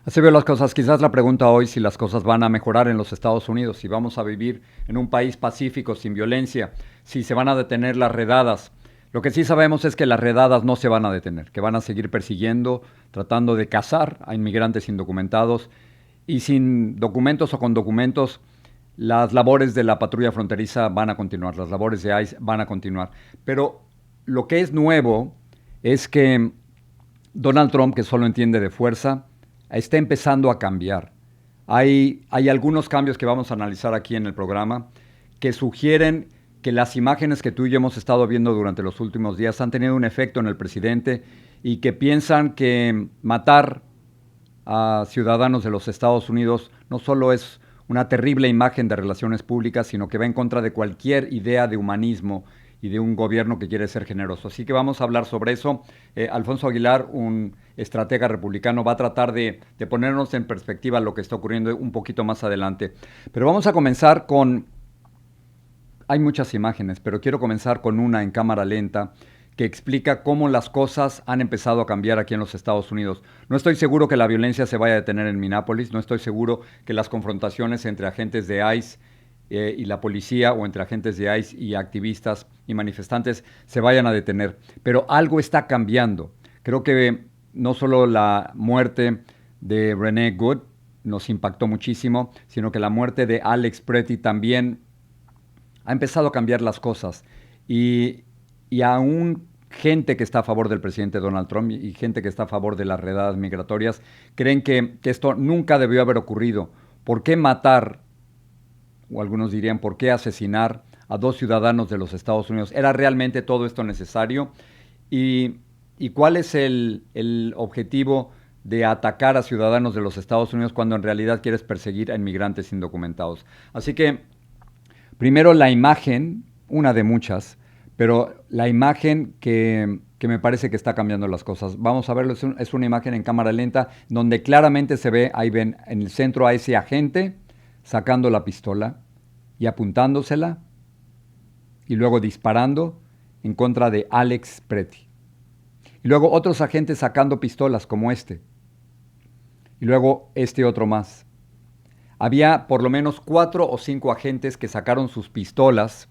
Así veo las cosas. Quizás la pregunta hoy si las cosas van a mejorar en los Estados Unidos, si vamos a vivir en un país pacífico, sin violencia, si se van a detener las redadas. Lo que sí sabemos es que las redadas no se van a detener, que van a seguir persiguiendo, tratando de cazar a inmigrantes indocumentados y sin documentos o con documentos. Las labores de la patrulla fronteriza van a continuar, las labores de ICE van a continuar. Pero lo que es nuevo es que Donald Trump, que solo entiende de fuerza, está empezando a cambiar. Hay algunos cambios que vamos a analizar aquí en el programa que sugieren que las imágenes que tú y yo hemos estado viendo durante los últimos días han tenido un efecto en el presidente y que piensan que matar a ciudadanos de los Estados Unidos no solo es una terrible imagen de relaciones públicas, sino que va en contra de cualquier idea de humanismo y de un gobierno que quiere ser generoso. Así que vamos a hablar sobre eso. Alfonso Aguilar, un estratega republicano, va a tratar de ponernos en perspectiva lo que está ocurriendo un poquito más adelante. Pero vamos a comenzar con... Hay muchas imágenes, pero quiero comenzar con una en cámara lenta que explica cómo las cosas han empezado a cambiar aquí en los Estados Unidos. No estoy seguro que la violencia se vaya a detener en Minneapolis, no estoy seguro que las confrontaciones entre agentes de ICE y la policía o entre agentes de ICE y activistas y manifestantes se vayan a detener, pero algo está cambiando. Creo que no solo la muerte de Renee Good nos impactó muchísimo, sino que la muerte de Alex Pretty también ha empezado a cambiar las cosas. Y aún gente que está a favor del presidente Donald Trump y gente que está a favor de las redadas migratorias creen que esto nunca debió haber ocurrido. ¿Por qué matar, o algunos dirían, por qué asesinar a dos ciudadanos de los Estados Unidos? ¿Era realmente todo esto necesario? ¿Y, y cuál es el objetivo de atacar a ciudadanos de los Estados Unidos cuando en realidad quieres perseguir a inmigrantes indocumentados? Así que primero la imagen, una de muchas, pero la imagen que me parece que está cambiando las cosas. Vamos a verlo, es una imagen en cámara lenta donde claramente se ve, ahí ven en el centro a ese agente sacando la pistola y apuntándosela y luego disparando en contra de Alex Pretty. Y luego otros agentes sacando pistolas como este. Y luego este otro más. Había por lo menos 4 o 5 agentes que sacaron sus pistolas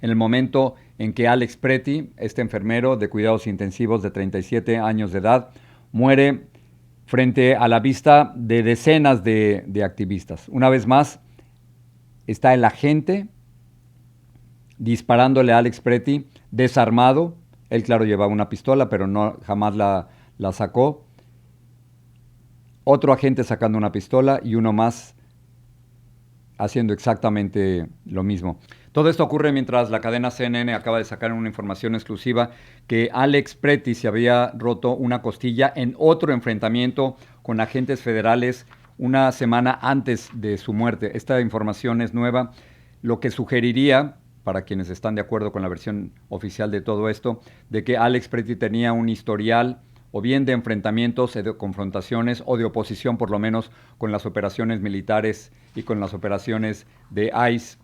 en el momento en que Alex Pretty, este enfermero de cuidados intensivos de 37 años de edad, muere frente a la vista de decenas de activistas. Una vez más, está el agente disparándole a Alex Pretty, desarmado. Él, claro, llevaba una pistola, pero no, jamás la sacó. Otro agente sacando una pistola y uno más haciendo exactamente lo mismo. Todo esto ocurre mientras la cadena CNN acaba de sacar una información exclusiva que Alex Pretty se había roto una costilla en otro enfrentamiento con agentes federales una semana antes de su muerte. Esta información es nueva, lo que sugeriría, para quienes están de acuerdo con la versión oficial de todo esto, de que Alex Pretty tenía un historial o bien de enfrentamientos, de confrontaciones o de oposición por lo menos con las operaciones militares y con las operaciones de ICE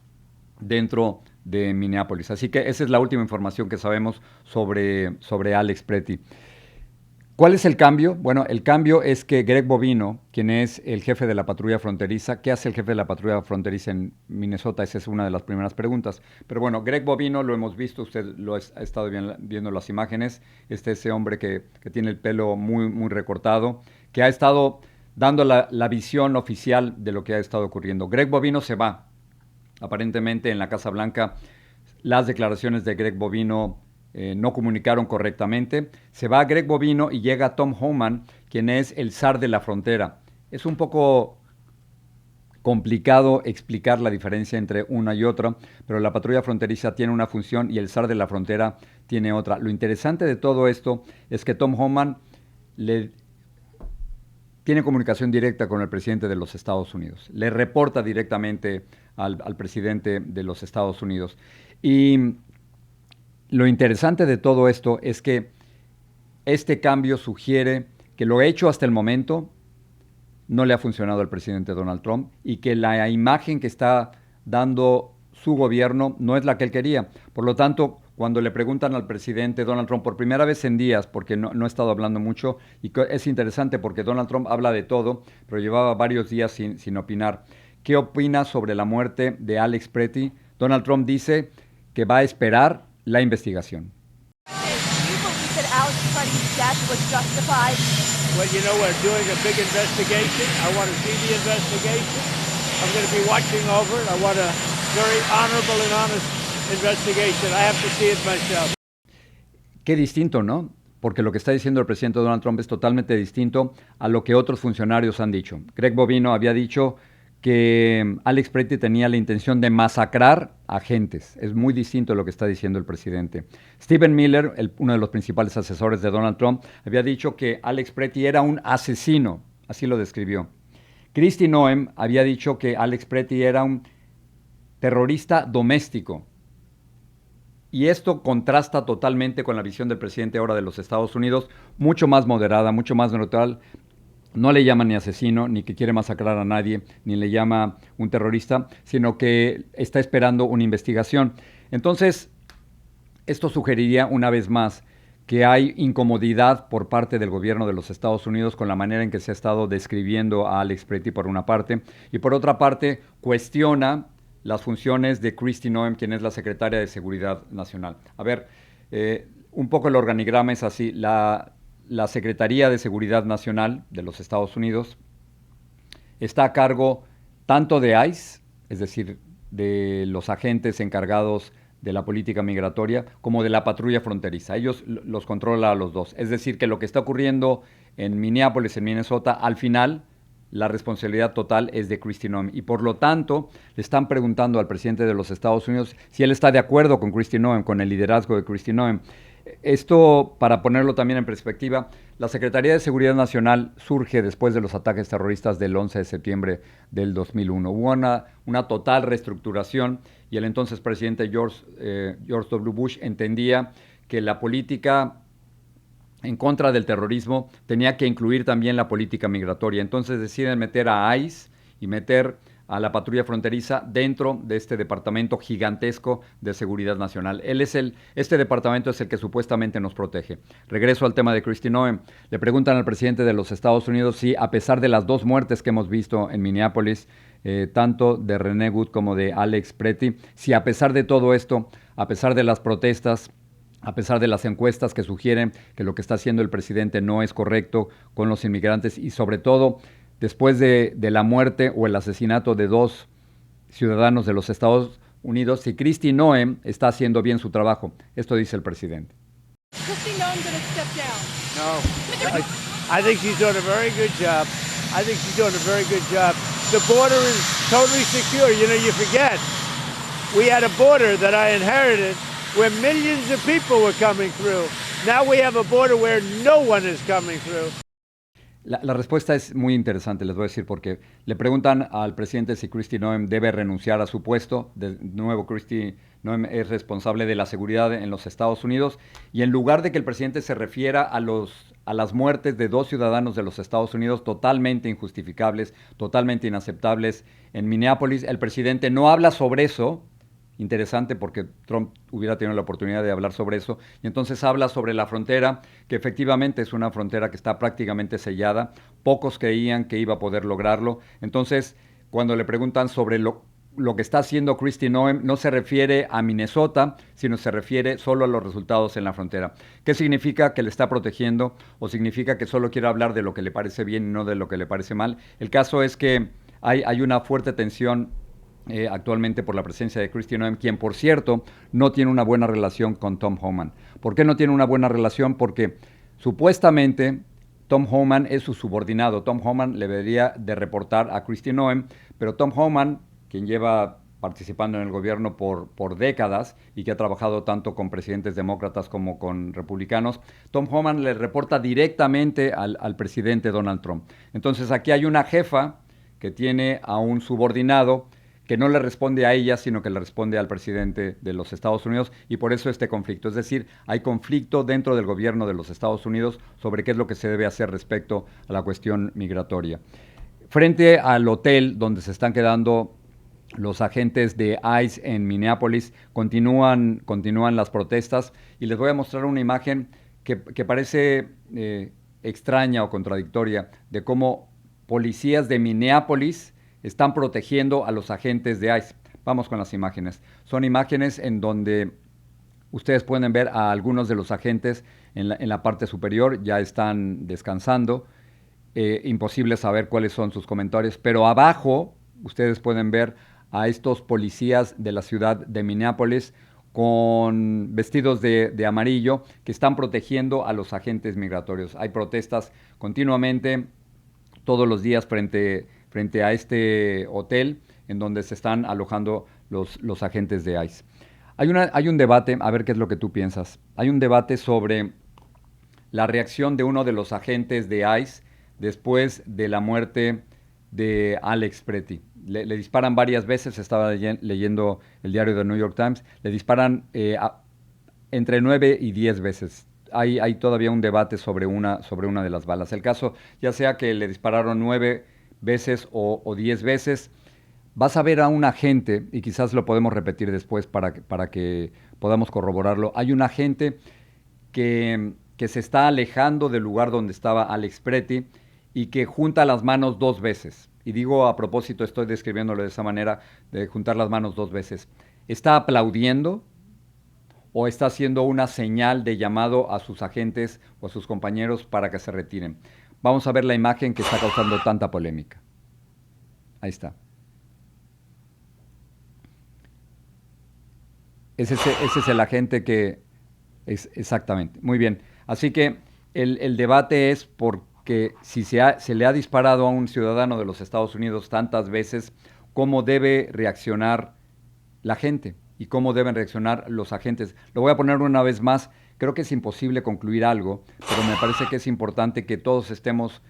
dentro de Minneapolis. Así que esa es la última información que sabemos sobre Alex Pretty. ¿Cuál es el cambio? Bueno, el cambio es que Greg Bovino, quien es el jefe de la patrulla fronteriza, ¿qué hace el jefe de la patrulla fronteriza en Minnesota? Esa es una de las primeras preguntas. Pero bueno, Greg Bovino lo hemos visto, usted lo ha estado viendo las imágenes, ese hombre que tiene el pelo muy, muy recortado, que ha estado dando la visión oficial de lo que ha estado ocurriendo. Greg Bovino se va, aparentemente en la Casa Blanca, las declaraciones de Greg Bovino no comunicaron correctamente. Se va Greg Bovino y llega Tom Homan, quien es el zar de la frontera. Es un poco complicado explicar la diferencia entre una y otra, pero la patrulla fronteriza tiene una función y el zar de la frontera tiene otra. Lo interesante de todo esto es que Tom Homan tiene comunicación directa con el presidente de los Estados Unidos. Le reporta directamente al presidente de los Estados Unidos. Y lo interesante de todo esto es que este cambio sugiere que lo hecho hasta el momento no le ha funcionado al presidente Donald Trump y que la imagen que está dando su gobierno no es la que él quería. Por lo tanto, cuando le preguntan al presidente Donald Trump por primera vez en días, porque no he estado hablando mucho, y es interesante porque Donald Trump habla de todo, pero llevaba varios días sin opinar. ¿Qué opina sobre la muerte de Alex Pretty? Donald Trump dice que va a esperar la investigación. Do you believe that Alex Pretty's death was justified? Well, you know, we're doing a big investigation. I want to see the investigation. I'm going to be watching over it. I want a very honorable and honest investigation. I have to see it myself. Qué distinto, ¿no? Porque lo que está diciendo el presidente Donald Trump es totalmente distinto a lo que otros funcionarios han dicho. Greg Bovino había dicho que Alex Pretty tenía la intención de masacrar agentes. Es muy distinto a lo que está diciendo el presidente. Stephen Miller, uno de los principales asesores de Donald Trump, había dicho que Alex Pretty era un asesino, así lo describió. Kristi Noem había dicho que Alex Pretty era un terrorista doméstico. Y esto contrasta totalmente con la visión del presidente ahora de los Estados Unidos, mucho más moderada, mucho más neutral. No le llama ni asesino, ni que quiere masacrar a nadie, ni le llama un terrorista, sino que está esperando una investigación. Entonces, esto sugeriría una vez más que hay incomodidad por parte del gobierno de los Estados Unidos con la manera en que se ha estado describiendo a Alex Pretty por una parte, y por otra parte cuestiona las funciones de Kristi Noem, quien es la secretaria de Seguridad Nacional. A ver, un poco el organigrama es así. La Secretaría de Seguridad Nacional de los Estados Unidos está a cargo tanto de ICE, es decir, de los agentes encargados de la política migratoria, como de la patrulla fronteriza. Ellos los controlan a los dos. Es decir, que lo que está ocurriendo en Minneapolis, en Minnesota, al final la responsabilidad total es de Kristi Noem. Y por lo tanto, le están preguntando al presidente de los Estados Unidos si él está de acuerdo con Kristi Noem, con el liderazgo de Kristi Noem. Esto, para ponerlo también en perspectiva, la Secretaría de Seguridad Nacional surge después de los ataques terroristas del 11 de septiembre del 2001. Hubo una total reestructuración y el entonces presidente George W. Bush entendía que la política en contra del terrorismo tenía que incluir también la política migratoria. Entonces deciden meter a ICE y meter a la patrulla fronteriza dentro de este departamento gigantesco de seguridad nacional. Este departamento es el que supuestamente nos protege. Regreso al tema de Kristi Noem. Le preguntan al presidente de los Estados Unidos si, a pesar de las 2 muertes que hemos visto en Minneapolis, tanto de Renee Wood como de Alex Pretty, si a pesar de todo esto, a pesar de las protestas, a pesar de las encuestas que sugieren que lo que está haciendo el presidente no es correcto con los inmigrantes y sobre todo después de la muerte o el asesinato de 2 ciudadanos de los Estados Unidos, si Kristi Noem está haciendo bien su trabajo. Esto dice el presidente. Kristi Noem going to step down? No, I think she's doing a very good job. I think she's doing a very good job. The border is totally secure. You know, you forget. We had a border that I inherited where millions of people were coming through. Now we have a border where no one is coming through. La respuesta es muy interesante, les voy a decir por qué. Le preguntan al presidente si Kristi Noem debe renunciar a su puesto. De nuevo, Kristi Noem es responsable de la seguridad en los Estados Unidos. Y en lugar de que el presidente se refiera a las muertes de 2 ciudadanos de los Estados Unidos totalmente injustificables, totalmente inaceptables en Minneapolis, el presidente no habla sobre eso. Interesante porque Trump hubiera tenido la oportunidad de hablar sobre eso y entonces habla sobre la frontera, que efectivamente es una frontera que está prácticamente sellada. Pocos creían que iba a poder lograrlo. Entonces, cuando le preguntan sobre lo que está haciendo Kristi Noem, no se refiere a Minnesota, sino se refiere solo a los resultados en la frontera. ¿Qué significa? Que le está protegiendo o significa que solo quiere hablar de lo que le parece bien y no de lo que le parece mal. El caso es que hay una fuerte tensión actualmente por la presencia de Kristi Noem, quien, por cierto, no tiene una buena relación con Tom Homan. ¿Por qué no tiene una buena relación? Porque supuestamente Tom Homan es su subordinado. Tom Homan le debería de reportar a Kristi Noem, pero Tom Homan, quien lleva participando en el gobierno por décadas y que ha trabajado tanto con presidentes demócratas como con republicanos, Tom Homan le reporta directamente al presidente Donald Trump. Entonces aquí hay una jefa que tiene a un subordinado que no le responde a ella, sino que le responde al presidente de los Estados Unidos, y por eso este conflicto. Es decir, hay conflicto dentro del gobierno de los Estados Unidos sobre qué es lo que se debe hacer respecto a la cuestión migratoria. Frente al hotel donde se están quedando Los agentes de ICE en Minneapolis continúan las protestas y les voy a mostrar una imagen que parece extraña o contradictoria de cómo policías de Minneapolis están protegiendo a los agentes de ICE. Vamos con las imágenes. Son imágenes en donde ustedes pueden ver a algunos de los agentes en la parte superior, ya están descansando. Imposible saber cuáles son sus comentarios, pero abajo ustedes pueden ver a estos policías de la ciudad de Minneapolis con vestidos de amarillo que están protegiendo a los agentes migratorios. Hay protestas continuamente, todos los días frente a este hotel en donde se están alojando los agentes de ICE. Hay un debate, a ver qué es lo que tú piensas. Hay un debate sobre la reacción de uno de los agentes de ICE después de la muerte de Alex Pretty. Le disparan varias veces, estaba leyendo el diario The New York Times, le disparan entre 9 y 10 veces. Hay todavía un debate sobre una de las balas. El caso, ya sea que le dispararon 9 veces o 10 veces, vas a ver a un agente, y quizás lo podemos repetir después para que podamos corroborarlo. Hay un agente que se está alejando del lugar donde estaba Alex Pretty y que junta las manos 2 veces. Y digo a propósito, estoy describiéndolo de esa manera, de juntar las manos 2 veces. ¿Está aplaudiendo o está haciendo una señal de llamado a sus agentes o a sus compañeros para que se retiren? Vamos a ver la imagen que está causando tanta polémica. Ahí está. Ese es el agente que... exactamente, muy bien. Así que el debate es porque si se le ha disparado a un ciudadano de los Estados Unidos tantas veces, ¿cómo debe reaccionar la gente? ¿Y cómo deben reaccionar los agentes? Lo voy a poner una vez más. Creo que es imposible concluir algo, pero me parece que es importante que todos estemos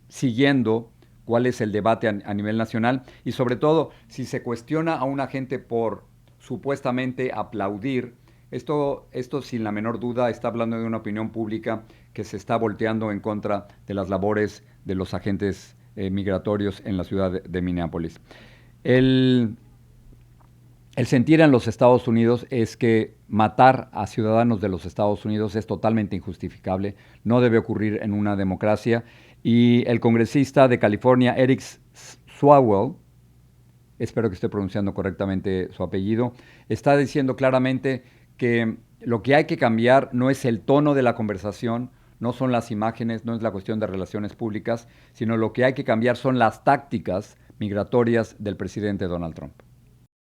siguiendo cuál es el debate a nivel nacional y sobre todo si se cuestiona a un agente por supuestamente aplaudir. Esto sin la menor duda está hablando de una opinión pública que se está volteando en contra de las labores de los agentes migratorios en la ciudad de Minneapolis. El sentir en los Estados Unidos es que matar a ciudadanos de los Estados Unidos es totalmente injustificable, no debe ocurrir en una democracia. Y el congresista de California, Eric Swalwell, espero que esté pronunciando correctamente su apellido, está diciendo claramente que lo que hay que cambiar no es el tono de la conversación, no son las imágenes, no es la cuestión de relaciones públicas, sino lo que hay que cambiar son las tácticas migratorias del presidente Donald Trump.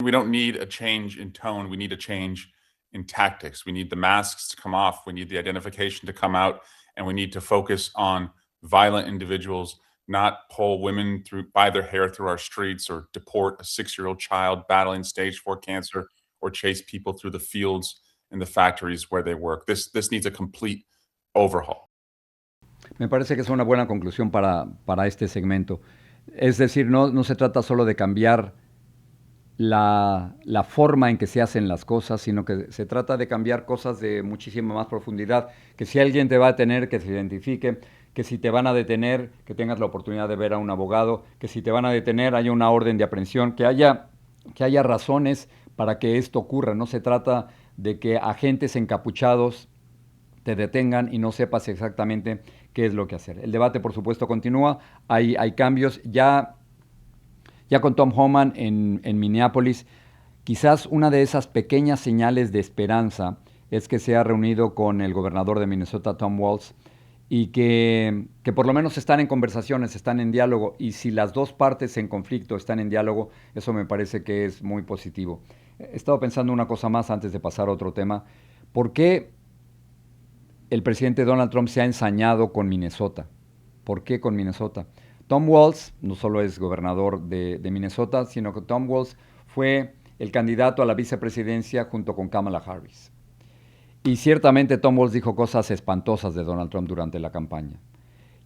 We don't need a change in tone, we need a change in tactics. We need the masks to come off, we need the identification to come out, and we need to focus on violent individuals, not pull women by their hair through our streets or deport a 6-year-old child battling stage 4 cancer or chase people through the fields and the factories where they work. This needs a complete overhaul. Me parece que es una buena conclusión para este segmento. Es decir, no se trata solo de cambiar la forma en que se hacen las cosas, sino que se trata de cambiar cosas de muchísima más profundidad. Que si alguien te va a detener, que se identifique, que si te van a detener, que tengas la oportunidad de ver a un abogado, que si te van a detener haya una orden de aprehensión, que haya razones para que esto ocurra. No se trata de que agentes encapuchados te detengan y no sepas exactamente qué es lo que hacer. El debate, por supuesto, continúa. Hay cambios. Ya con Tom Homan en Minneapolis, quizás una de esas pequeñas señales de esperanza es que se ha reunido con el gobernador de Minnesota, Tom Walz, y que por lo menos están en conversaciones, están en diálogo, y si las dos partes en conflicto están en diálogo, eso me parece que es muy positivo. He estado pensando una cosa más antes de pasar a otro tema. ¿Por qué el presidente Donald Trump se ha ensañado con Minnesota? ¿Por qué con Minnesota? Tom Walz no solo es gobernador de Minnesota, sino que Tom Walz fue el candidato a la vicepresidencia junto con Kamala Harris. Y ciertamente Tom Walz dijo cosas espantosas de Donald Trump durante la campaña.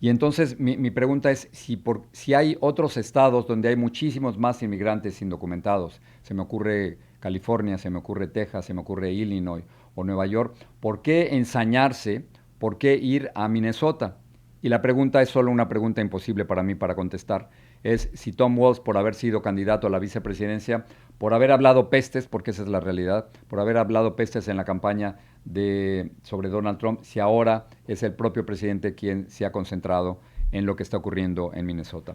Y entonces mi pregunta es si hay otros estados donde hay muchísimos más inmigrantes indocumentados. Se me ocurre California, se me ocurre Texas, se me ocurre Illinois o Nueva York. ¿Por qué ensañarse? ¿Por qué ir a Minnesota? Y la pregunta es solo una pregunta imposible para mí para contestar. Es si Tom Walz, por haber sido candidato a la vicepresidencia, por haber hablado pestes, porque esa es la realidad, por haber hablado pestes en la campaña sobre Donald Trump, si ahora es el propio presidente quien se ha concentrado en lo que está ocurriendo en Minnesota.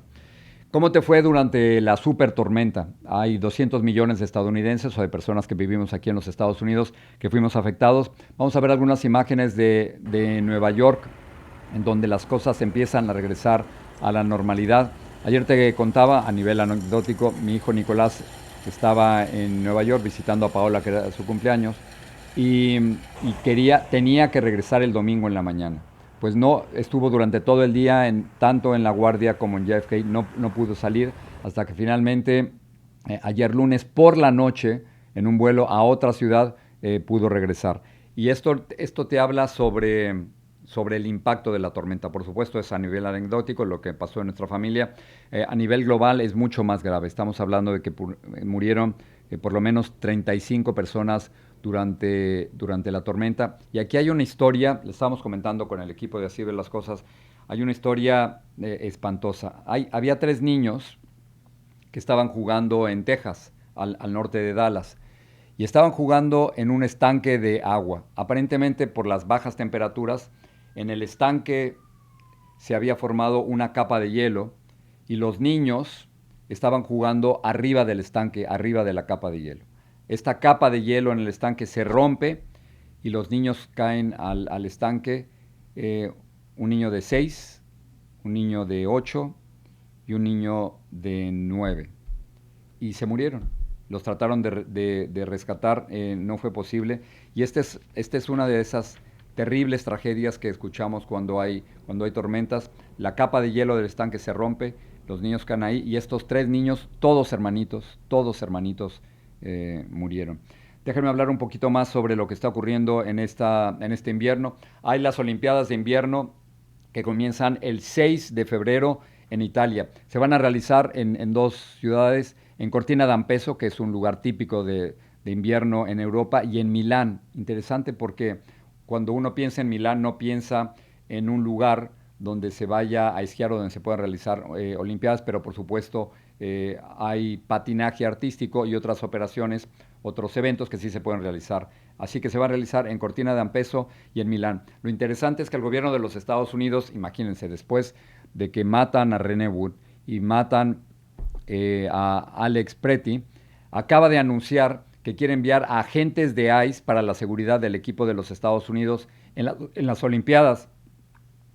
¿Cómo te fue durante la super tormenta? Hay 200 millones de estadounidenses o de personas que vivimos aquí en los Estados Unidos que fuimos afectados. Vamos a ver algunas imágenes de Nueva York, en donde las cosas empiezan a regresar a la normalidad. Ayer te contaba, a nivel anecdótico, mi hijo Nicolás estaba en Nueva York visitando a Paola, que era su cumpleaños, y tenía que regresar el domingo en la mañana. Pues no, estuvo durante todo el día, tanto en La Guardia como en JFK, no pudo salir, hasta que finalmente, ayer lunes por la noche, en un vuelo a otra ciudad, pudo regresar. Y esto te habla sobre el impacto de la tormenta. Por supuesto, es a nivel anecdótico lo que pasó en nuestra familia. A nivel global es mucho más grave. Estamos hablando de que murieron por lo menos 35 personas durante la tormenta. Y aquí hay una historia, le estábamos comentando con el equipo de Así Ver las Cosas, hay una historia espantosa. Había 3 niños que estaban jugando en Texas, al norte de Dallas, y estaban jugando en un estanque de agua. Aparentemente, por las bajas temperaturas, en el estanque se había formado una capa de hielo y los niños estaban jugando arriba del estanque, arriba de la capa de hielo. Esta capa de hielo en el estanque se rompe y los niños caen al estanque. Un niño de 6, un niño de 8 y un niño de 9. Y se murieron. Los trataron de rescatar, no fue posible. Y esta es una de esas terribles tragedias que escuchamos cuando hay tormentas. La capa de hielo del estanque se rompe, los niños caen ahí y estos 3 niños, todos hermanitos, murieron. Déjenme hablar un poquito más sobre lo que está ocurriendo en este invierno. Hay las Olimpiadas de Invierno que comienzan el 6 de febrero en Italia. Se van a realizar en 2 ciudades, en Cortina d'Ampezzo, que es un lugar típico de invierno en Europa, y en Milán. Interesante porque cuando uno piensa en Milán no piensa en un lugar donde se vaya a esquiar o donde se puedan realizar Olimpiadas, pero por supuesto hay patinaje artístico y otras operaciones, otros eventos que sí se pueden realizar. Así que se va a realizar en Cortina d'Ampezzo y en Milán. Lo interesante es que el gobierno de los Estados Unidos, imagínense, después de que matan a René Wood y matan a Alex Preti, acaba de anunciar que quiere enviar a agentes de ICE para la seguridad del equipo de los Estados Unidos en las Olimpiadas.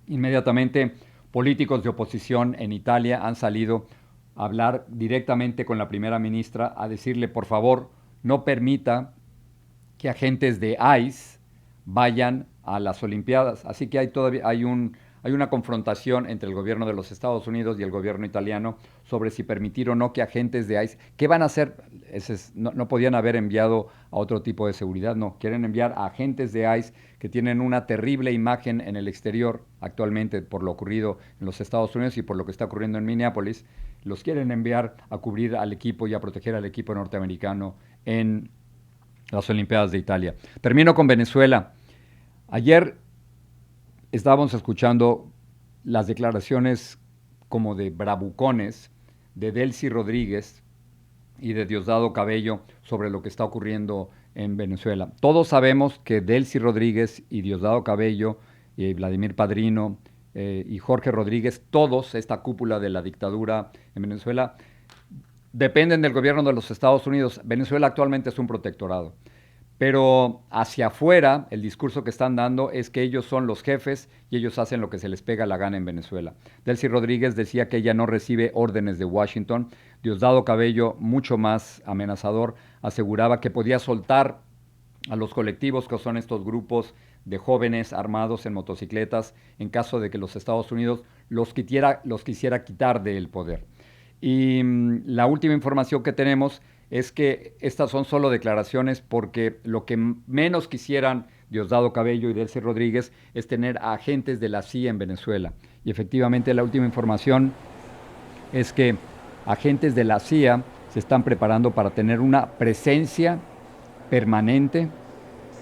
Inmediatamente, políticos de oposición en Italia han salido a hablar directamente con la primera ministra, a decirle, por favor, no permita que agentes de ICE vayan a las Olimpiadas. Así que hay una confrontación entre el gobierno de los Estados Unidos y el gobierno italiano sobre si permitir o no que agentes de ICE, ¿qué van a hacer? No podían haber enviado a otro tipo de seguridad, no, quieren enviar a agentes de ICE que tienen una terrible imagen en el exterior actualmente por lo ocurrido en los Estados Unidos y por lo que está ocurriendo en Minneapolis. Los quieren enviar a cubrir al equipo y a proteger al equipo norteamericano en las Olimpiadas de Italia. Termino con Venezuela. Ayer estábamos escuchando las declaraciones como de bravucones de Delcy Rodríguez y de Diosdado Cabello sobre lo que está ocurriendo en Venezuela. Todos sabemos que Delcy Rodríguez y Diosdado Cabello y Vladimir Padrino y Jorge Rodríguez, todos, esta cúpula de la dictadura en Venezuela, dependen del gobierno de los Estados Unidos. Venezuela actualmente es un protectorado. Pero hacia afuera, el discurso que están dando es que ellos son los jefes y ellos hacen lo que se les pega la gana en Venezuela. Delcy Rodríguez decía que ella no recibe órdenes de Washington. Diosdado Cabello, mucho más amenazador, aseguraba que podía soltar a los colectivos que son estos grupos de jóvenes armados en motocicletas en caso de que los Estados Unidos los quisiera quitar del poder. Y la última información que tenemos es que estas son solo declaraciones porque lo que menos quisieran Diosdado Cabello y Delcy Rodríguez es tener a agentes de la CIA en Venezuela. Y efectivamente la última información es que agentes de la CIA se están preparando para tener una presencia permanente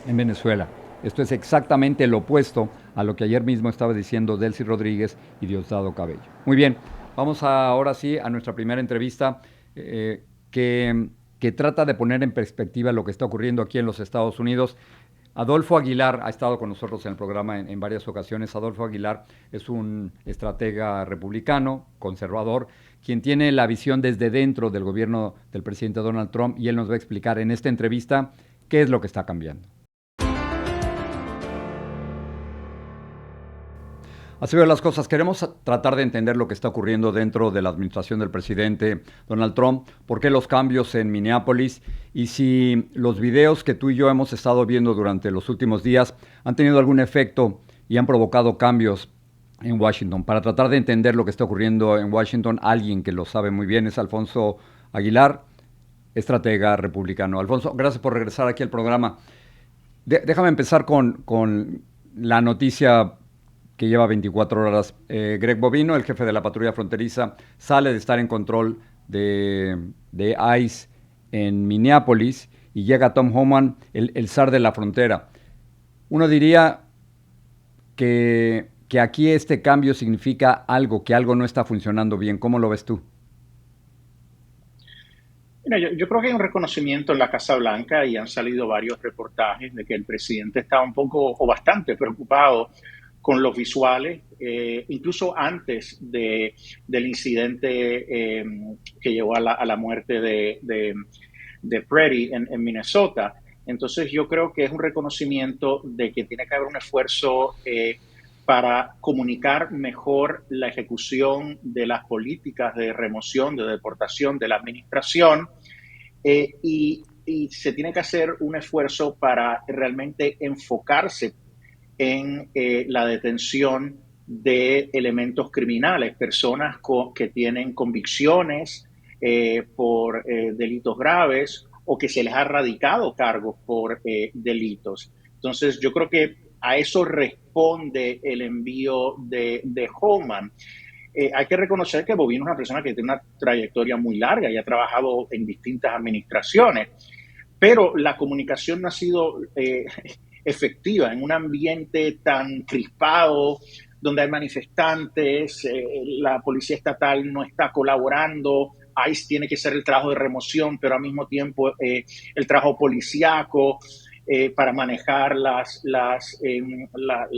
en Venezuela. Esto es exactamente lo opuesto a lo que ayer mismo estaba diciendo Delcy Rodríguez y Diosdado Cabello. Muy bien, vamos ahora sí a nuestra primera entrevista que trata de poner en perspectiva lo que está ocurriendo aquí en los Estados Unidos. Adolfo Aguilar ha estado con nosotros en el programa en varias ocasiones. Adolfo Aguilar es un estratega republicano, conservador, quien tiene la visión desde dentro del gobierno del presidente Donald Trump, y él nos va a explicar en esta entrevista qué es lo que está cambiando. Así veo las cosas. Queremos tratar de entender lo que está ocurriendo dentro de la administración del presidente Donald Trump, por qué los cambios en Minneapolis y si los videos que tú y yo hemos estado viendo durante los últimos días han tenido algún efecto y han provocado cambios en Washington. Para tratar de entender lo que está ocurriendo en Washington, alguien que lo sabe muy bien es Alfonso Aguilar, estratega republicano. Alfonso, gracias por regresar aquí al programa. Déjame empezar con la noticia que lleva 24 horas. Greg Bovino, el jefe de la patrulla fronteriza, sale de estar en control de ICE en Minneapolis y llega Tom Homan, el zar de la frontera. Uno diría que aquí este cambio significa algo, que algo no está funcionando bien. ¿Cómo lo ves tú? Mira, yo creo que hay un reconocimiento en la Casa Blanca y han salido varios reportajes de que el presidente está un poco o bastante preocupado con los visuales, incluso antes del incidente que llevó a la muerte de Freddie en Minnesota. Entonces yo creo que es un reconocimiento de que tiene que haber un esfuerzo para comunicar mejor la ejecución de las políticas de remoción, de deportación de la administración, y se tiene que hacer un esfuerzo para realmente enfocarse en la detención de elementos criminales, personas que tienen convicciones por delitos graves o que se les ha radicado cargos por delitos. Entonces, yo creo que a eso responde el envío de Homan. Hay que reconocer que Bovino es una persona que tiene una trayectoria muy larga y ha trabajado en distintas administraciones, pero la comunicación no ha sido efectiva en un ambiente tan crispado, donde hay manifestantes, la policía estatal no está colaborando, ICE tiene que hacer el trabajo de remoción, pero al mismo tiempo el trabajo policíaco para manejar la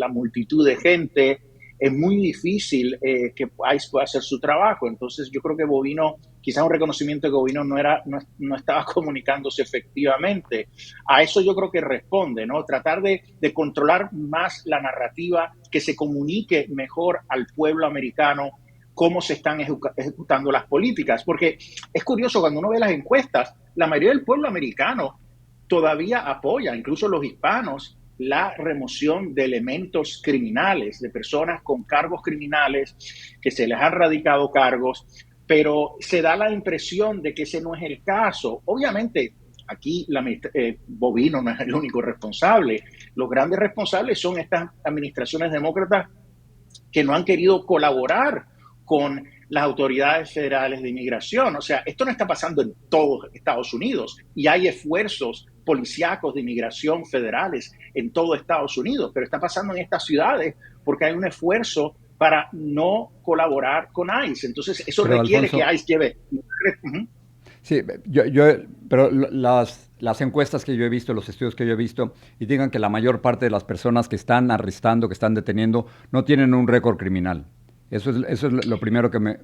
multitud de gente. Es muy difícil que ICE pueda hacer su trabajo. Entonces yo creo que Bovino, quizás un reconocimiento de que Bovino no estaba comunicándose efectivamente. A eso yo creo que responde, ¿no? Tratar de controlar más la narrativa, que se comunique mejor al pueblo americano cómo se están ejecutando las políticas. Porque es curioso, cuando uno ve las encuestas, la mayoría del pueblo americano todavía apoya, incluso los hispanos, la remoción de elementos criminales, de personas con cargos criminales que se les han radicado cargos, pero se da la impresión de que ese no es el caso. Obviamente, aquí Bovino no es el único responsable. Los grandes responsables son estas administraciones demócratas que no han querido colaborar con las autoridades federales de inmigración. O sea, esto no está pasando en todos Estados Unidos y hay esfuerzos policíacos de inmigración federales en todo Estados Unidos, pero está pasando en estas ciudades porque hay un esfuerzo para no colaborar con ICE. Entonces, eso pero requiere, Alfonso, que ICE lleve... Sí, pero las encuestas que yo he visto, los estudios que yo he visto, y digan que la mayor parte de las personas que están arrestando, que están deteniendo, no tienen un récord criminal. Eso es lo primero que me...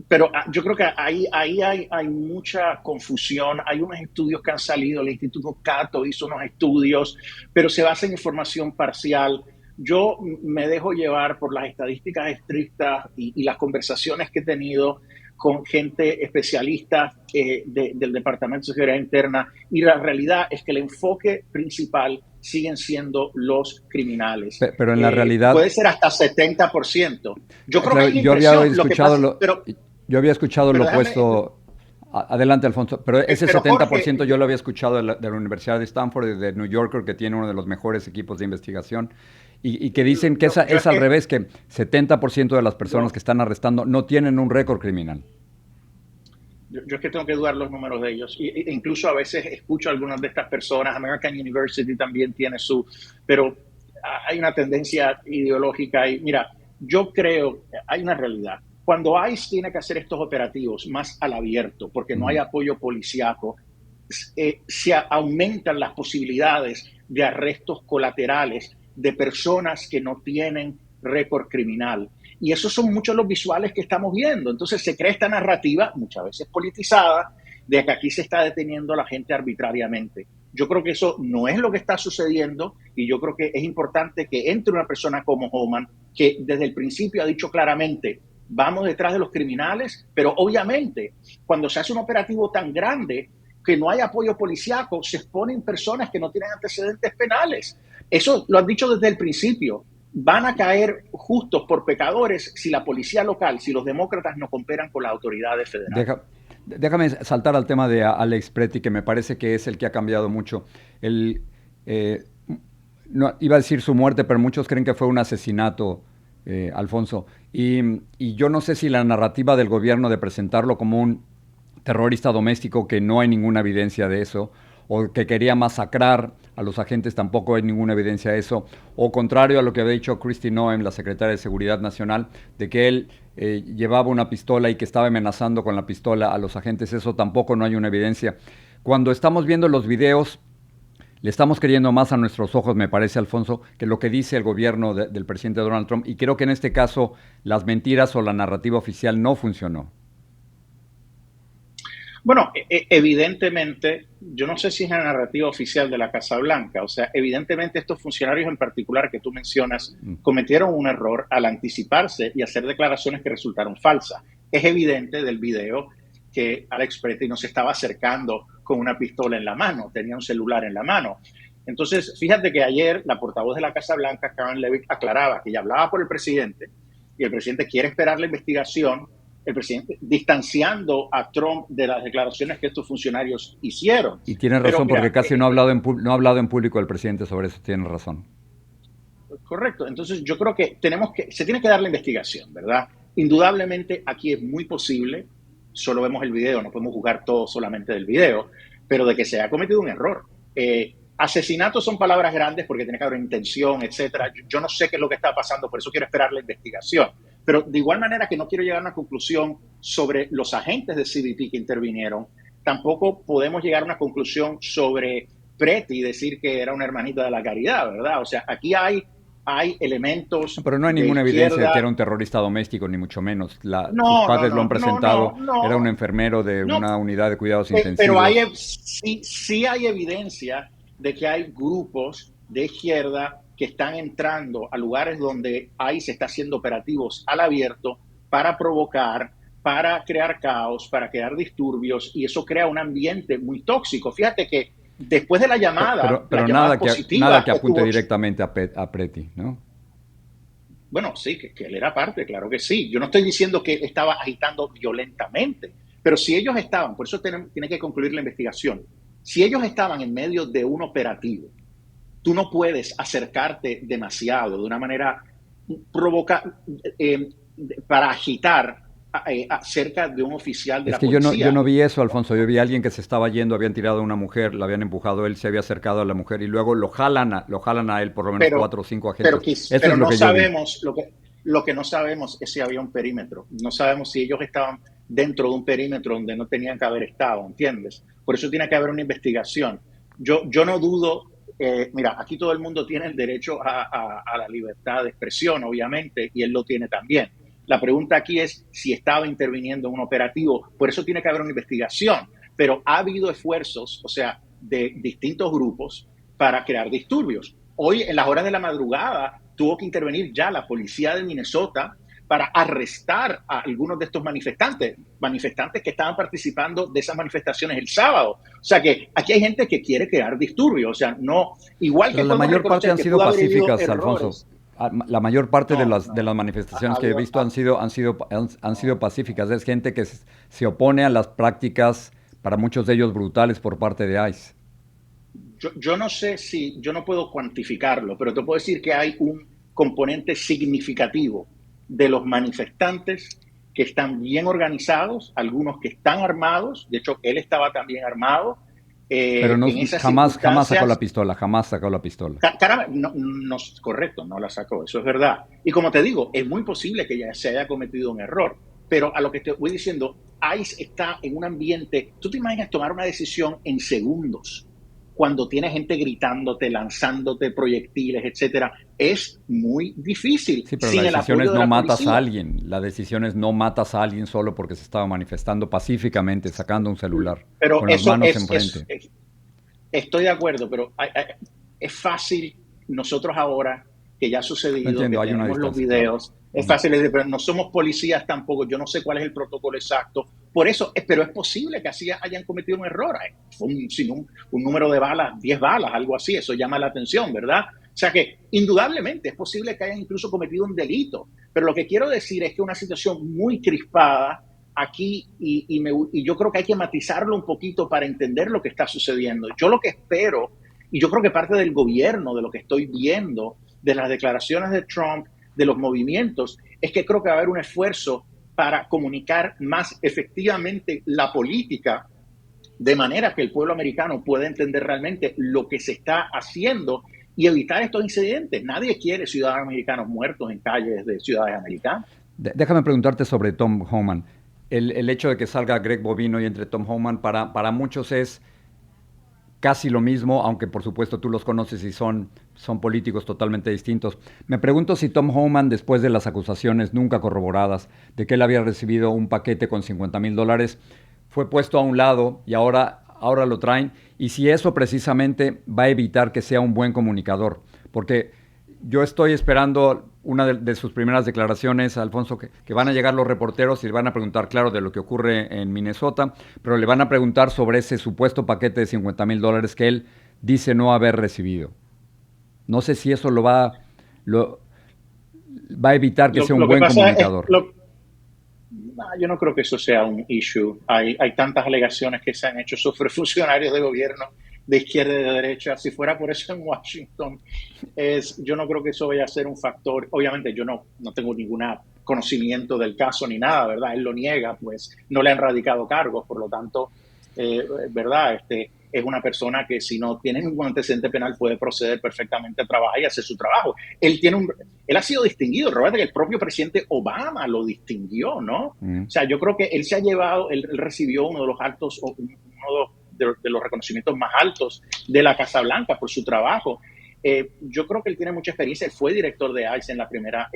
Pero yo creo que ahí hay mucha confusión. Hay unos estudios que han salido, el Instituto Cato hizo unos estudios, pero se basa en información parcial. Yo me dejo llevar por las estadísticas estrictas y las conversaciones que he tenido con gente especialista del Departamento de Seguridad Interna, y la realidad es que el enfoque principal siguen siendo los criminales. Pero en la realidad... Puede ser hasta 70%. Yo creo que hay yo había escuchado lo opuesto... Adelante, Alfonso. Pero ese 70% Jorge, yo lo había escuchado de la Universidad de Stanford y de New Yorker, que tiene uno de los mejores equipos de investigación, y que dicen que es al revés, que 70% de las personas que están arrestando no tienen un récord criminal. Yo es que tengo que dudar los números de ellos. Incluso a veces escucho a algunas de estas personas, American University también tiene pero hay una tendencia ideológica y mira, yo creo que hay una realidad. Cuando ICE tiene que hacer estos operativos más al abierto, porque no hay apoyo policíaco, se aumentan las posibilidades de arrestos colaterales de personas que no tienen récord criminal. Y esos son muchos los visuales que estamos viendo. Entonces se crea esta narrativa, muchas veces politizada, de que aquí se está deteniendo a la gente arbitrariamente. Yo creo que eso no es lo que está sucediendo y yo creo que es importante que entre una persona como Homan, que desde el principio ha dicho claramente, vamos detrás de los criminales, pero obviamente cuando se hace un operativo tan grande que no hay apoyo policíaco, se exponen personas que no tienen antecedentes penales. Eso lo han dicho desde el principio. Van a caer justos por pecadores si la policía local, si los demócratas no cooperan con las autoridades federales. Déjame saltar al tema de Alex Preti, que me parece que es el que ha cambiado mucho. No, iba a decir su muerte, pero muchos creen que fue un asesinato, Alfonso. Y yo no sé si la narrativa del gobierno de presentarlo como un terrorista doméstico, que no hay ninguna evidencia de eso, o que quería masacrar a los agentes, tampoco hay ninguna evidencia de eso, o contrario a lo que había dicho Kristi Noem, la secretaria de Seguridad Nacional, de que él llevaba una pistola y que estaba amenazando con la pistola a los agentes, eso tampoco no hay una evidencia. Cuando estamos viendo los videos, le estamos creyendo más a nuestros ojos, me parece, Alfonso, que lo que dice el gobierno del presidente Donald Trump, y creo que en este caso las mentiras o la narrativa oficial no funcionó. Bueno, evidentemente, yo no sé si es la narrativa oficial de la Casa Blanca, o sea, evidentemente estos funcionarios en particular que tú mencionas cometieron un error al anticiparse y hacer declaraciones que resultaron falsas. Es evidente del video que Alex Preti no se estaba acercando con una pistola en la mano, tenía un celular en la mano. Entonces, fíjate que ayer la portavoz de la Casa Blanca, Karen Levitt, aclaraba que ella hablaba por el presidente y el presidente quiere esperar la investigación, el presidente distanciando a Trump de las declaraciones que estos funcionarios hicieron. Y tiene razón, pero, porque casi no ha hablado en público el presidente sobre eso, tiene razón. Correcto, entonces yo creo que se tiene que dar la investigación, ¿verdad? Indudablemente aquí es muy posible, solo vemos el video, no podemos juzgar todo solamente del video, pero de que se haya cometido un error. Asesinatos son palabras grandes porque tiene que haber intención, etcétera. Yo no sé qué es lo que está pasando, por eso quiero esperar la investigación. Pero de igual manera que no quiero llegar a una conclusión sobre los agentes de CBP que intervinieron, tampoco podemos llegar a una conclusión sobre Preti y decir que era una hermanita de la caridad, ¿verdad? O sea, aquí hay elementos. Pero no hay ninguna evidencia de que era un terrorista doméstico, ni mucho menos. Sus padres lo han presentado, era un enfermero de una unidad de cuidados intensivos. Pero sí hay evidencia de que hay grupos de izquierda que están entrando a lugares donde ICE está haciendo operativos al abierto para provocar, para crear caos, para crear disturbios, y eso crea un ambiente muy tóxico. Fíjate que después de la llamada, pero nada que apunte directamente a Preti, ¿no? Bueno, sí, que él era parte, claro que sí. Yo no estoy diciendo que estaba agitando violentamente, pero si ellos estaban, por eso tiene que concluir la investigación, si ellos estaban en medio de un operativo, tú no puedes acercarte demasiado de una manera para agitar cerca de un oficial de la policía. Yo no vi eso, Alfonso. Yo vi a alguien que se estaba yendo, habían tirado a una mujer, la habían empujado, él se había acercado a la mujer y luego lo jalan a él por lo menos 4 o 5 agentes. Pero no sabemos, lo que no sabemos es si había un perímetro. No sabemos si ellos estaban dentro de un perímetro donde no tenían que haber estado, ¿entiendes? Por eso tiene que haber una investigación. Yo no dudo. Mira, aquí todo el mundo tiene el derecho a la libertad de expresión, obviamente, y él lo tiene también. La pregunta aquí es si estaba interviniendo en un operativo, por eso tiene que haber una investigación. Pero ha habido esfuerzos, o sea, de distintos grupos para crear disturbios. Hoy, en las horas de la madrugada, tuvo que intervenir ya la policía de Minnesota para arrestar a algunos de estos manifestantes que estaban participando de esas manifestaciones el sábado. O sea que aquí hay gente que quiere crear disturbios, o sea, no, igual que la mayor parte han sido pacíficas, Alfonso. La mayor parte de las manifestaciones que he visto han sido pacíficas. Es gente que se opone a las prácticas, para muchos de ellos brutales, por parte de ICE. Yo no sé si, yo no puedo cuantificarlo, pero te puedo decir que hay un componente significativo de los manifestantes que están bien organizados, algunos que están armados, de hecho él estaba también armado, Pero no, En esas jamás sacó la circunstancias, pistola, jamás sacó la pistola. Caramba, no, no, correcto, no la sacó, eso es verdad. Y como te digo, es muy posible que ya se haya cometido un error, pero a lo que te voy diciendo, ICE está en un ambiente, tú te imaginas tomar una decisión en segundos, cuando tienes gente gritándote, lanzándote proyectiles, etcétera, es muy difícil Sí, pero la sin el decisión apoyo es de no la matas a policía. alguien. La decisión es no matas a alguien solo porque se estaba manifestando pacíficamente, sacando un celular, Pero con las eso manos enfrente. estoy de acuerdo, pero es fácil nosotros ahora, que ya ha Lo sucedido, que entiendo, hay una tenemos los distancia, claro. videos, es fácil decir, pero no somos policías tampoco, yo no sé cuál es el protocolo exacto. Por eso, pero es posible que así hayan cometido un error. Fue un número de balas, 10 balas, algo así, eso llama la atención, ¿verdad? O sea que indudablemente es posible que hayan incluso cometido un delito. Pero lo que quiero decir es que una situación muy crispada aquí y yo creo que hay que matizarlo un poquito para entender lo que está sucediendo. Yo lo que espero, y yo creo que parte del gobierno, de lo que estoy viendo, de las declaraciones de Trump, de los movimientos, es que creo que va a haber un esfuerzo para comunicar más efectivamente la política, de manera que el pueblo americano pueda entender realmente lo que se está haciendo y evitar estos incidentes. Nadie quiere ciudadanos americanos muertos en calles de ciudades americanas. Déjame preguntarte sobre Tom Homan. El hecho de que salga Greg Bovino y entre Tom Homan para muchos es casi lo mismo, aunque por supuesto tú los conoces y son políticos totalmente distintos. Me pregunto si Tom Homan, después de las acusaciones nunca corroboradas de que él había recibido un paquete con $50,000, fue puesto a un lado y ahora lo traen, y si eso precisamente va a evitar que sea un buen comunicador. Porque yo estoy esperando una de sus primeras declaraciones, Alfonso, que van a llegar los reporteros y le van a preguntar, claro, de lo que ocurre en Minnesota, pero le van a preguntar sobre ese supuesto paquete de $50,000 que él dice no haber recibido. No sé si eso lo va a evitar que sea un Lo que buen pasa es, comunicador. no, yo no creo que eso sea un issue. Hay tantas alegaciones que se han hecho sobre funcionarios de gobierno de izquierda y de derecha. Si fuera por eso en Washington, yo no creo que eso vaya a ser un factor. Obviamente yo no tengo ningún conocimiento del caso ni nada, ¿verdad? Él lo niega, pues no le han radicado cargos, por lo tanto, ¿verdad? Es una persona que si no tiene ningún antecedente penal puede proceder perfectamente a trabajar y hacer su trabajo. Él ha sido distinguido, Roberto, que el propio presidente Obama lo distinguió, ¿no? O sea, yo creo que él se ha llevado, él recibió uno de los altos, uno de los reconocimientos más altos de la Casa Blanca por su trabajo. Yo creo que él tiene mucha experiencia, él fue director de ICE en la primera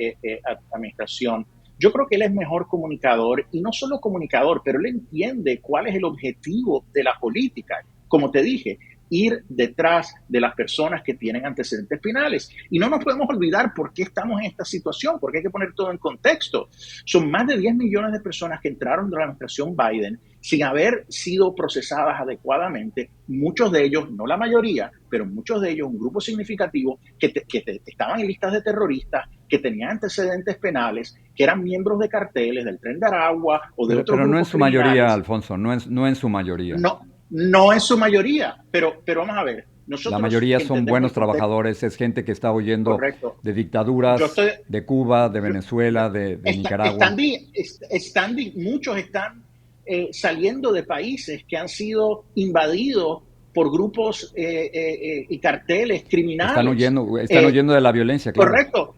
administración. Yo creo que él es mejor comunicador, y no solo comunicador, pero él entiende cuál es el objetivo de la política. Como te dije, ir detrás de las personas que tienen antecedentes penales. Y no nos podemos olvidar por qué estamos en esta situación, porque hay que poner todo en contexto. Son más de 10 millones de personas que entraron de la administración Biden sin haber sido procesadas adecuadamente, muchos de ellos, no la mayoría, pero muchos de ellos, un grupo significativo, que estaban en listas de terroristas, que tenían antecedentes penales, que eran miembros de carteles del Tren de Aragua o de otros Pero no en grupos su mayoría, criminales. Alfonso, no en su mayoría. No en su mayoría, pero vamos a ver, La nosotros mayoría son entendemos buenos el contexto trabajadores, es gente que está huyendo correcto. de Yo dictaduras, estoy, de Cuba, de yo, Venezuela, de Nicaragua. muchos están saliendo de países que han sido invadidos por grupos y carteles criminales. Están huyendo de la violencia, claro. Correcto.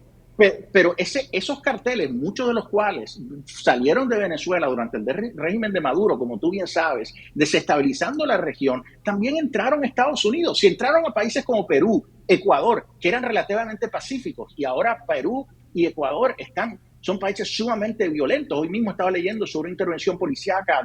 Pero esos carteles, muchos de los cuales salieron de Venezuela durante el régimen de Maduro, como tú bien sabes, desestabilizando la región, también entraron a Estados Unidos. Si entraron a países como Perú, Ecuador, que eran relativamente pacíficos, y ahora Perú y Ecuador son países sumamente violentos. Hoy mismo estaba leyendo sobre una intervención policíaca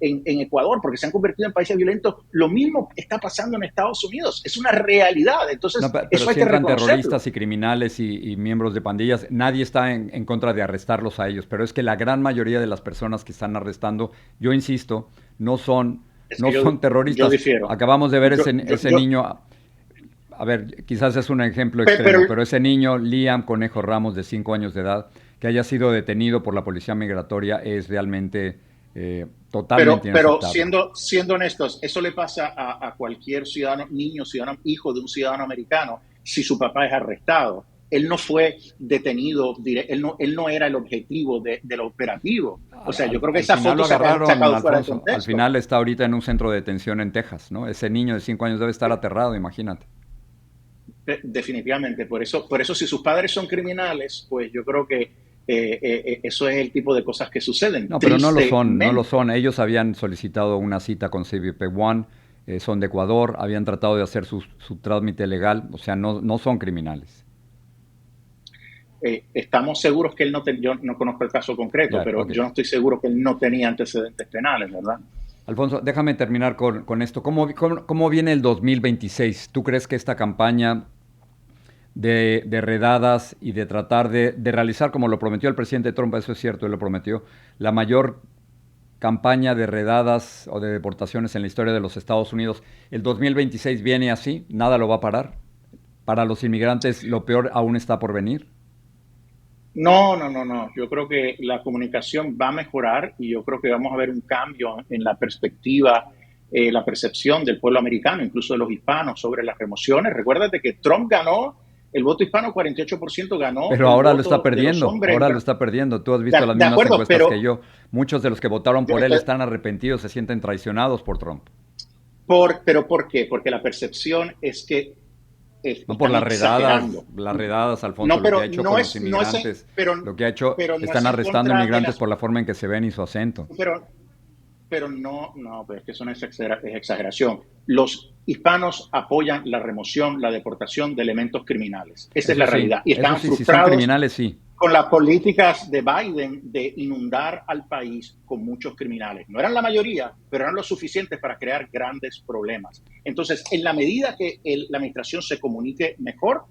en Ecuador, porque se han convertido en países violentos. Lo mismo está pasando en Estados Unidos. Es una realidad. Entonces, No, pero eso hay si que entran reconocerlo. terroristas y criminales y miembros de pandillas, nadie está en contra de arrestarlos a ellos, pero es que la gran mayoría de las personas que están arrestando, yo insisto, no son Yo terroristas. difiero. Acabamos de ver Yo, ese yo, niño, a ver, quizás es un ejemplo pero, extremo, pero ese niño, Liam Conejo Ramos, de 5 años de edad, que haya sido detenido por la policía migratoria, es realmente totalmente pero inaceptable. siendo honestos, eso le pasa a cualquier ciudadano, niño, ciudadano, hijo de un ciudadano americano, si su papá es arrestado. él no fue detenido, él no era el objetivo del operativo. O sea, yo creo que esa final foto lo se ha agarraron, sacado fuera de Alfonso. contexto. Al final está ahorita en un centro de detención en Texas, ¿no? Ese niño de 5 años debe estar aterrado, imagínate. Definitivamente, por eso si sus padres son criminales, pues yo creo que eso es el tipo de cosas que suceden. No, pero no lo son, no lo Tristemente. son. Ellos habían solicitado una cita con CBP One, son de Ecuador, habían tratado de hacer su trámite legal, o sea, no son criminales. Estamos seguros que él yo no conozco el caso concreto, Ya, pero ok. yo no estoy seguro que él no tenía antecedentes penales, ¿verdad? Alfonso, déjame terminar con esto. ¿Cómo viene el 2026? ¿Tú crees que esta campaña de redadas y de tratar de realizar, como lo prometió el presidente Trump, eso es cierto, él lo prometió, la mayor campaña de redadas o de deportaciones en la historia de los Estados Unidos, el 2026 viene así? ¿Nada lo va a parar? ¿Para los inmigrantes lo peor aún está por venir? No, no, no, no. Yo creo que la comunicación va a mejorar y yo creo que vamos a ver un cambio en la perspectiva, la percepción del pueblo americano, incluso de los hispanos, sobre las remociones. Recuérdate que Trump ganó el voto hispano, 48% ganó Pero el ahora lo está voto de los perdiendo, hombres. ahora lo está perdiendo. Tú has visto las De mismas acuerdo, encuestas que yo. Muchos de los que votaron yo por él estoy, están arrepentidos, se sienten traicionados por Trump. pero ¿por qué? Porque la percepción es que No por están exagerando. las redadas, Alfonso, No, lo que pero ha hecho con los inmigrantes, lo que ha hecho, pero no es están en arrestando contra de inmigrantes las, por la forma en que se ven y su acento. pero no, pero es que eso no es, es exageración. Los hispanos apoyan la remoción, la deportación de elementos criminales. Esa es la realidad. Y Eso están sí, si son frustrados criminales, sí. con las políticas de Biden de inundar al país con muchos criminales. No eran la mayoría, pero eran lo suficientes para crear grandes problemas. Entonces, en la medida que la administración se comunique mejor,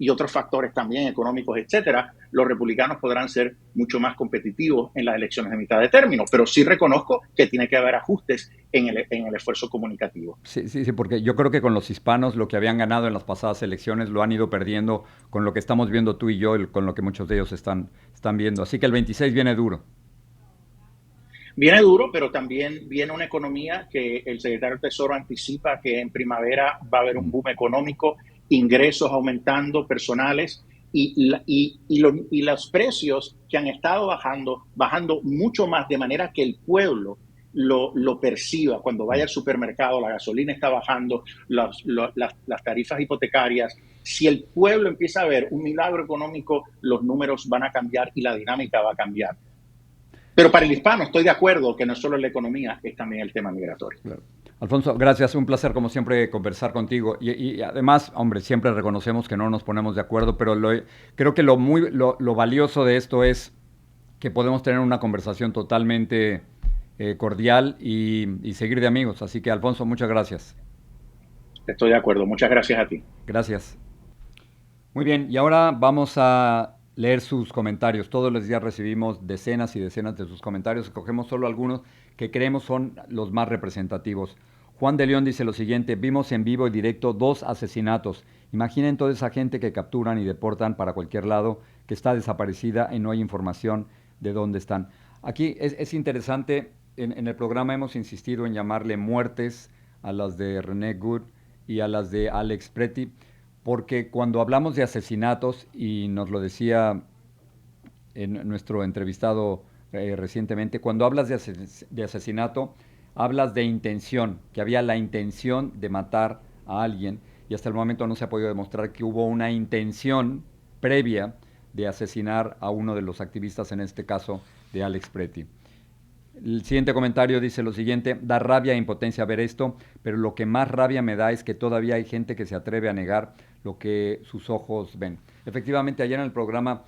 y otros factores también económicos, etcétera, los republicanos podrán ser mucho más competitivos en las elecciones de mitad de término. Pero sí reconozco que tiene que haber ajustes en el esfuerzo comunicativo. Sí, porque yo creo que con los hispanos lo que habían ganado en las pasadas elecciones lo han ido perdiendo con lo que estamos viendo tú y yo, con lo que muchos de ellos están viendo. Así que el 26 viene duro. Viene duro, pero también viene una economía que el secretario del Tesoro anticipa que en primavera va a haber un boom económico, ingresos aumentando, personales, y los precios que han estado bajando mucho más, de manera que el pueblo lo perciba. Cuando vaya al supermercado, la gasolina está bajando, las tarifas hipotecarias. Si el pueblo empieza a ver un milagro económico, los números van a cambiar y la dinámica va a cambiar. Pero para el hispano estoy de acuerdo que no es solo la economía, es también el tema migratorio. Claro. Alfonso, gracias, un placer como siempre conversar contigo. Y además, hombre, siempre reconocemos que no nos ponemos de acuerdo, pero creo que lo valioso de esto es que podemos tener una conversación totalmente cordial y seguir de amigos. Así que, Alfonso, muchas gracias. Estoy de acuerdo. Muchas gracias a ti. Gracias. Muy bien, y ahora vamos a leer sus comentarios. Todos los días recibimos decenas y decenas de sus comentarios. Escogemos solo algunos que creemos son los más representativos. Juan de León dice lo siguiente: vimos en vivo y directo 2 asesinatos. Imaginen toda esa gente que capturan y deportan para cualquier lado, que está desaparecida y no hay información de dónde están. Aquí es interesante, en el programa hemos insistido en llamarle muertes a las de René Good y a las de Alex Pretty, porque cuando hablamos de asesinatos, y nos lo decía en nuestro entrevistado recientemente, cuando hablas de asesinato, hablas de intención, que había la intención de matar a alguien, y hasta el momento no se ha podido demostrar que hubo una intención previa de asesinar a uno de los activistas, en este caso de Alex Pretty. El siguiente comentario dice lo siguiente: da rabia e impotencia ver esto, pero lo que más rabia me da es que todavía hay gente que se atreve a negar lo que sus ojos ven. Efectivamente, ayer en el programa,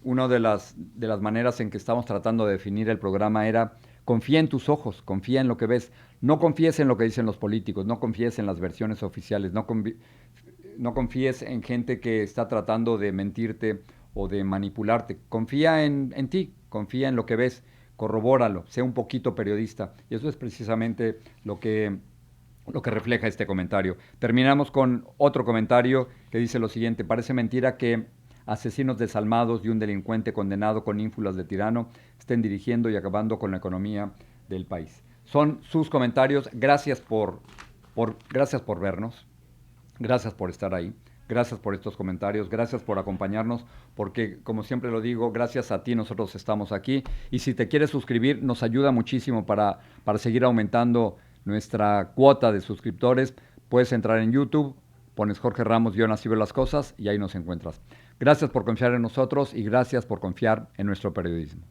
una de las maneras en que estamos tratando de definir el programa era: confía en tus ojos, confía en lo que ves, no confíes en lo que dicen los políticos, no confíes en las versiones oficiales, no confíes en gente que está tratando de mentirte o de manipularte. Confía en ti, confía en lo que ves, corrobóralo, sea un poquito periodista. Y eso es precisamente lo que refleja este comentario. Terminamos con otro comentario que dice lo siguiente: parece mentira que asesinos desalmados y un delincuente condenado con ínfulas de tirano estén dirigiendo y acabando con la economía del país. Son sus comentarios. Gracias por vernos. Gracias por estar ahí. Gracias por estos comentarios, gracias por acompañarnos, porque como siempre lo digo, gracias a ti nosotros estamos aquí. Y si te quieres suscribir, nos ayuda muchísimo para seguir aumentando nuestra cuota de suscriptores. Puedes entrar en YouTube, pones Jorge Ramos, yo así veo las cosas y ahí nos encuentras. Gracias por confiar en nosotros y gracias por confiar en nuestro periodismo.